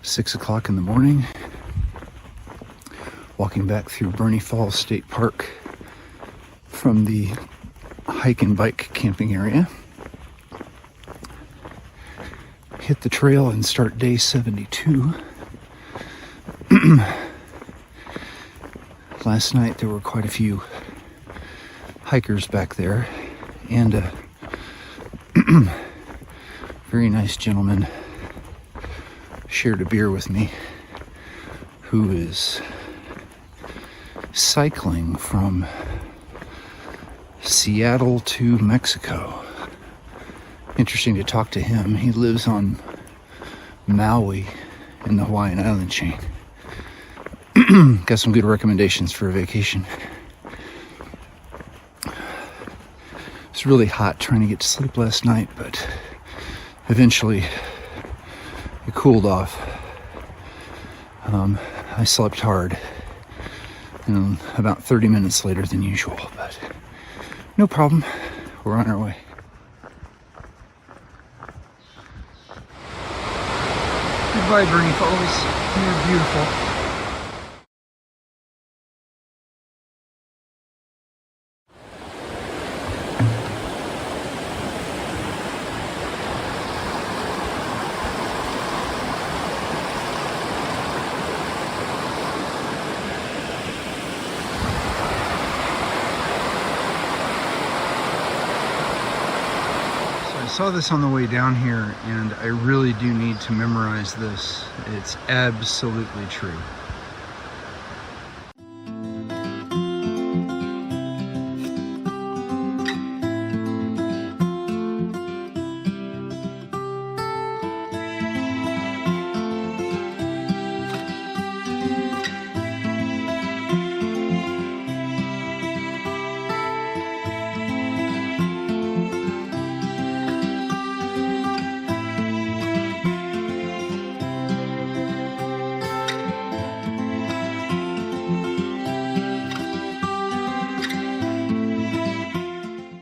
6 o'clock in the morning, walking back through Bernie Falls State Park from the hike and bike camping area. Hit the trail and start day 72. Last night there were quite a few hikers back there, and a very nice gentleman shared a beer with me who is cycling from Seattle to Mexico. Interesting to talk to him. He lives on Maui in the Hawaiian island chain. Got some good recommendations for a vacation. It's really hot trying to get to sleep last night, but eventually it cooled off. I slept hard, and about 30 minutes later than usual, but no problem. We're on our way. Goodbye, Bernie Falls. You're beautiful. I saw this on the way down here, and I really do need to memorize this. It's absolutely true.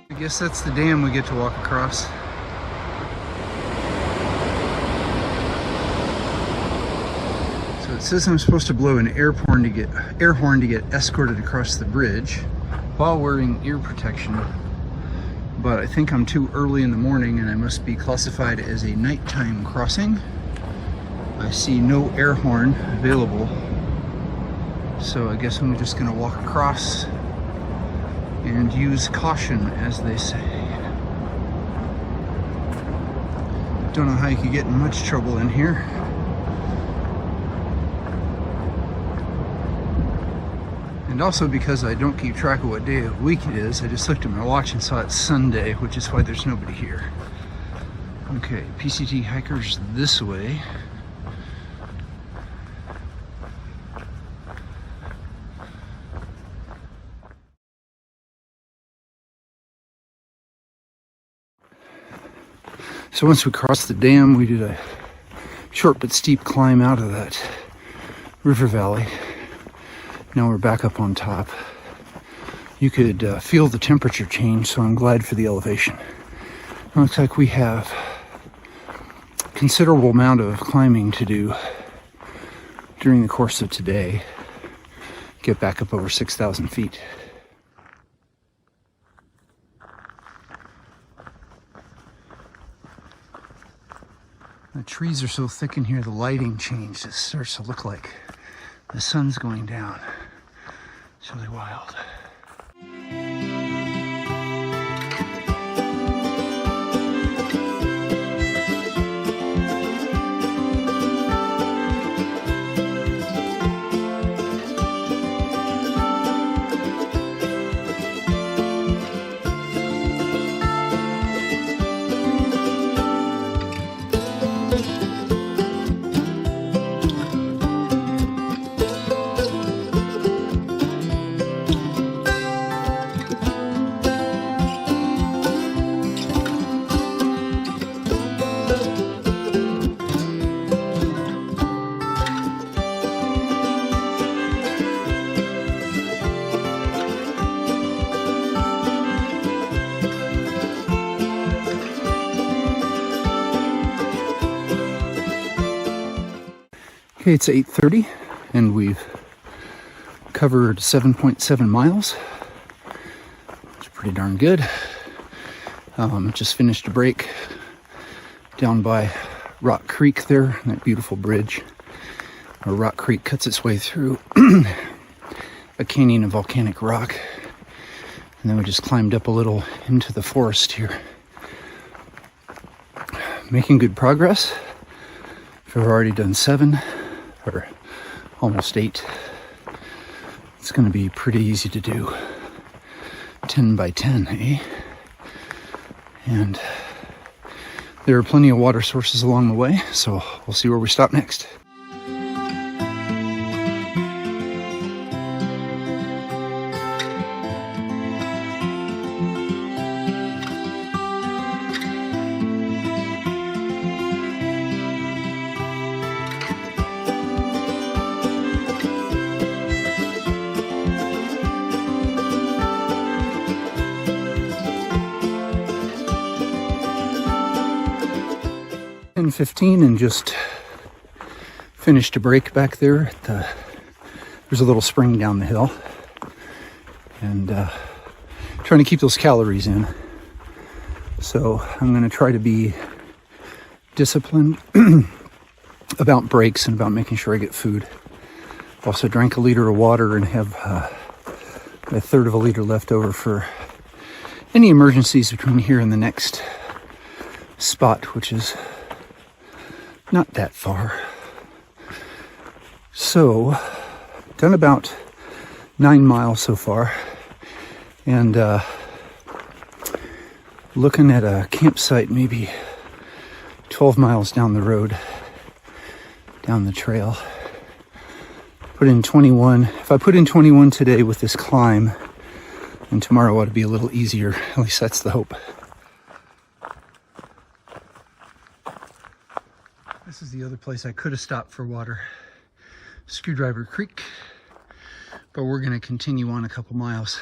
I guess that's the dam we get to walk across. So it says I'm supposed to blow an air horn to get escorted across the bridge while wearing ear protection. But I think I'm too early in the morning and I must be classified as a nighttime crossing. I see no air horn available. So I guess I'm just gonna walk across and use caution, as they say. Don't know how you could get in much trouble in here. And also because I don't keep track of what day of the week it is, I just looked at my watch and saw it's Sunday, which is why there's nobody here. Okay, PCT Hikers this way. So once we crossed the dam, we did a short but steep climb out of that river valley. Now we're back up on top. You could feel the temperature change, so I'm glad for the elevation. It looks like we have a considerable amount of climbing to do during the course of today. Get back up over 6,000 feet. The trees are so thick in here, the lighting changed. It starts to look like the sun's going down. It's really wild. Okay, it's 8:30 and we've covered 7.7 miles. It's pretty darn good. Just finished a break down by Rock Creek there, that beautiful bridge. Rock Creek cuts its way through a canyon of volcanic rock. And then we just climbed up a little into the forest here. Making good progress. We've already done 7, or almost 8. It's going to be pretty easy to do. 10 by 10, eh? And there are plenty of water sources along the way, so we'll see where we stop next. And 15 and just finished a break back there at there's a little spring down the hill, and trying to keep those calories in. So I'm going to try to be disciplined about breaks and about making sure I get food. Also drank a liter of water and have a third of a liter left over for any emergencies between here and the next spot, which is not that far. So, done about 9 miles so far, and looking at a campsite maybe 12 miles down the road, down the trail. Put in 21. If I put in 21 today with this climb, then tomorrow ought to be a little easier. At least that's the hope. This is the other place I could have stopped for water, Screwdriver Creek, but we're going to continue on a couple miles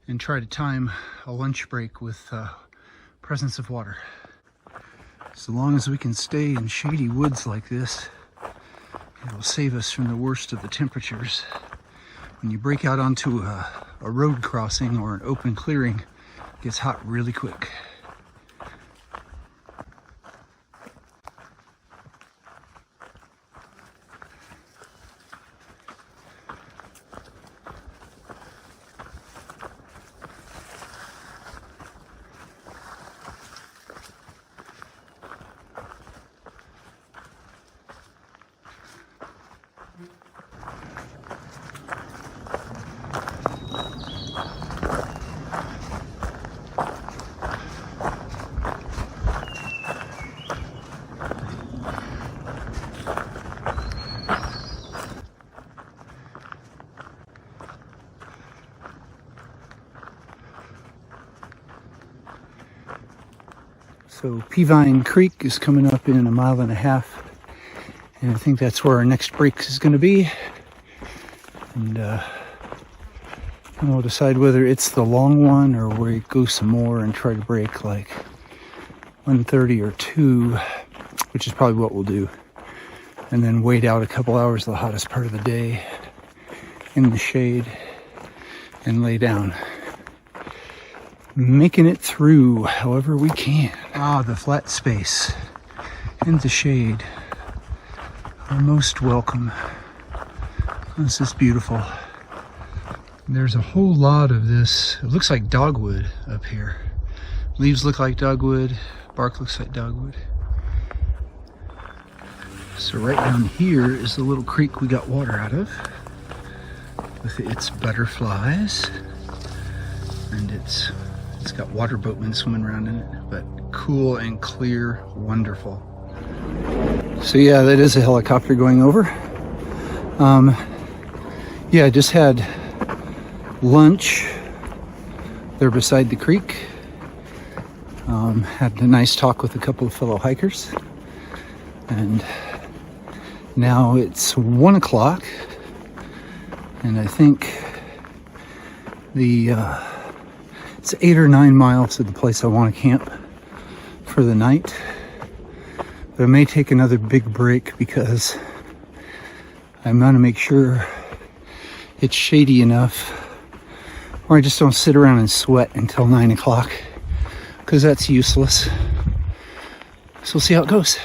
and try to time a lunch break with presence of water. So long as we can stay in shady woods like this, it will save us from the worst of the temperatures. When you break out onto a road crossing or an open clearing, it gets hot really quick. So Peavine Creek is coming up in a mile and a half, and I think that's where our next break is going to be. And we'll decide whether it's the long one or we go some more and try to break like 1:30 or 2, which is probably what we'll do. And then wait out a couple hours, the hottest part of the day, in the shade, and lay down. Making it through however we can. Ah, the flat space and the shade are most welcome. This is beautiful. There's a whole lot of this. It looks like dogwood up here. Leaves look like dogwood, bark looks like dogwood. So right down here is the little creek we got water out of with its butterflies, and it's got water boatmen swimming around in it, but cool and clear, wonderful. So yeah, that is a helicopter going over. Yeah, I just had lunch there beside the creek. Had a nice talk with a couple of fellow hikers, and now it's 1 o'clock, and I think it's 8 or 9 miles to the place I want to camp for the night. But I may take another big break because I want to make sure it's shady enough, or I just don't sit around and sweat until 9 o'clock, because that's useless. So we'll see how it goes.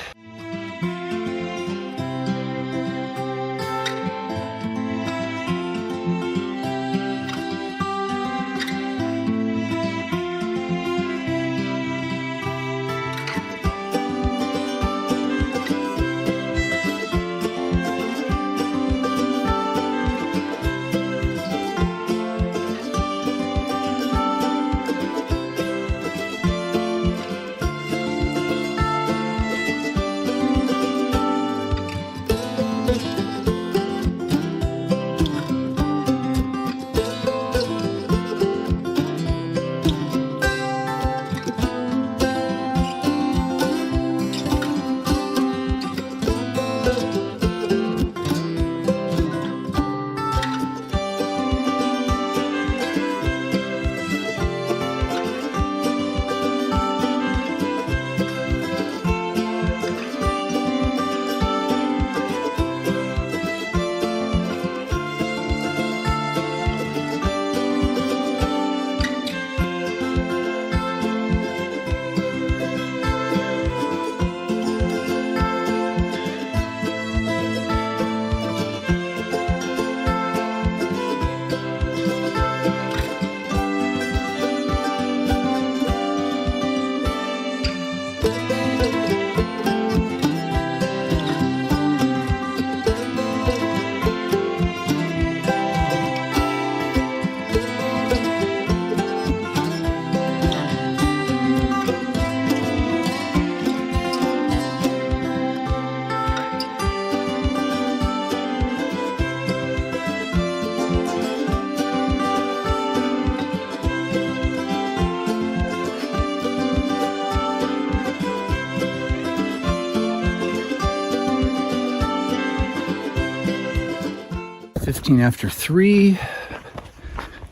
After 3,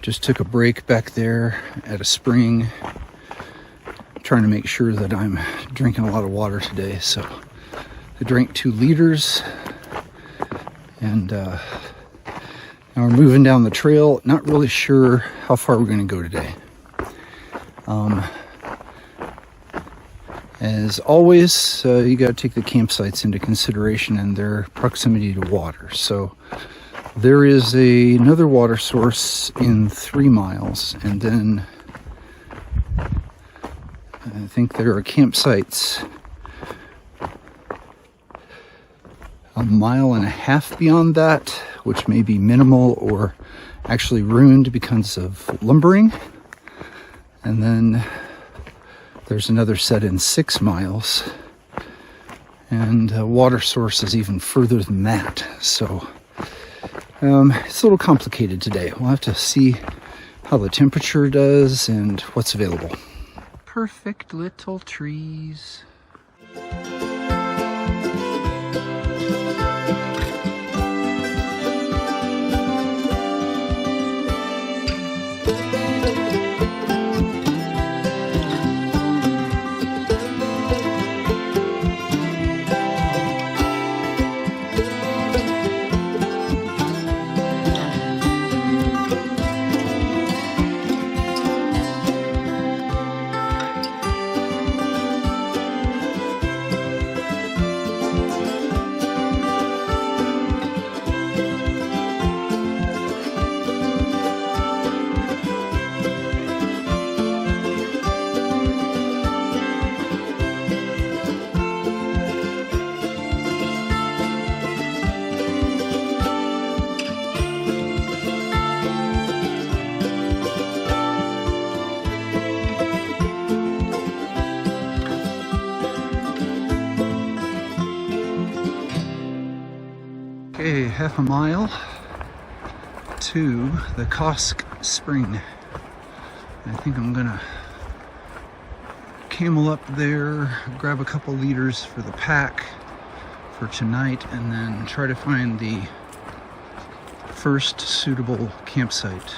just took a break back there at a spring, trying to make sure that I'm drinking a lot of water today. So I drank 2 liters, and now we're moving down the trail. Not really sure how far we're going to go today. As always, you got to take the campsites into consideration and their proximity to water. So there is another water source in 3 miles, and then I think there are campsites a mile and a half beyond that, which may be minimal or actually ruined because of lumbering. And then there's another set in 6 miles, and a water source is even further than that. So it's a little complicated today. We'll have to see how the temperature does and what's available. Perfect little trees. Okay, half a mile to the Kosk Spring. I think I'm gonna camel up there, grab a couple liters for the pack for tonight, and then try to find the first suitable campsite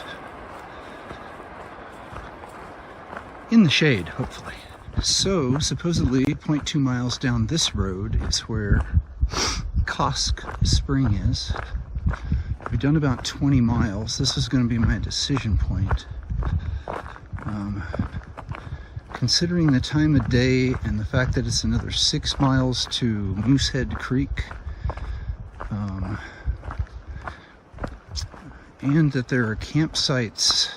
in the shade, hopefully. So supposedly 0.2 miles down this road is where Kosk Spring is. We've done about 20 miles. This is going to be my decision point. Considering the time of day and the fact that it's another 6 miles to Moosehead Creek, and that there are campsites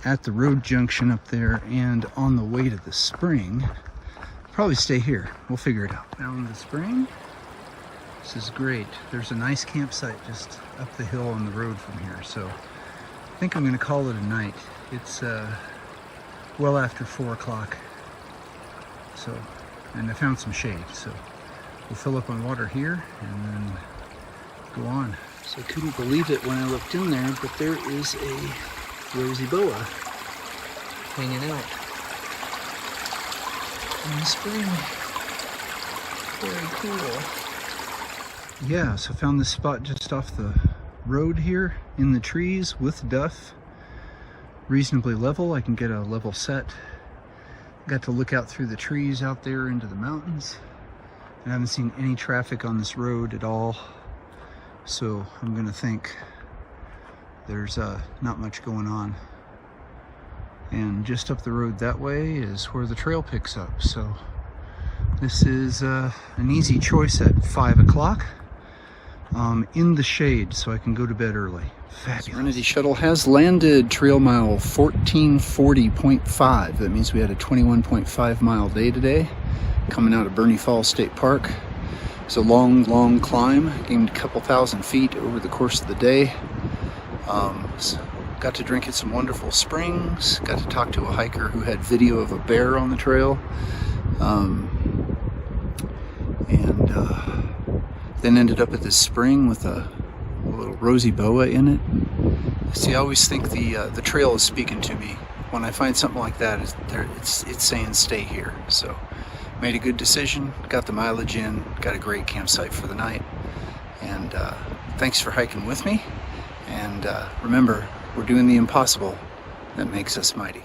at the road junction up there and on the way to the spring, I'll probably stay here. We'll figure it out. Found the spring. This is great. There's a nice campsite just up the hill on the road from here, so I think I'm going to call it a night. It's well after 4 o'clock, so, and I found some shade, so we'll fill up on water here and then go on. So I couldn't believe it when I looked in there, but there is a rosy boa hanging out in the spring. Very cool. Yeah, so I found this spot just off the road here in the trees with duff. Reasonably level. I can get a level set. Got to look out through the trees out there into the mountains. I haven't seen any traffic on this road at all, so I'm gonna think there's not much going on. And just up the road that way is where the trail picks up, so this is an easy choice at 5 o'clock in the shade, so I can go to bed early. Fabulous. Serenity Shuttle has landed trail mile 1440.5. That means we had a 21.5 mile day today, coming out of Burney Falls State Park. It's a long climb, gained a couple thousand feet over the course of the day. So got to drink at some wonderful springs, got to talk to a hiker who had video of a bear on the trail, then ended up at this spring with a little rosy boa in it. See, I always think the trail is speaking to me. When I find something like that, it's saying stay here. So made a good decision, got the mileage in, got a great campsite for the night. And thanks for hiking with me. And remember, we're doing the impossible that makes us mighty.